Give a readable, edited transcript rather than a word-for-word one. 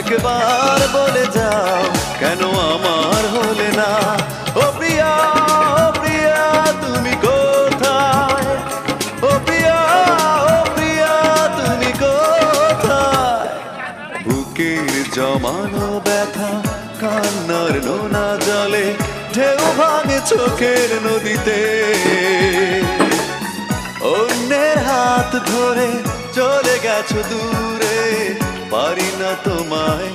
একবার বলে যাও কেন আমার হলে না। ও প্রিয়া, ও প্রিয়া তুমি কোথায়? ও প্রিয়া, ও প্রিয়া তুমি কোথায়? বুকের জমানো ব্যথা কান্নার নোনা জলে ঢেউ ভাঙে চোখের নদীতে। অন্যের হাত ধরে চলে গেছো দূরে, পারি না তোমায়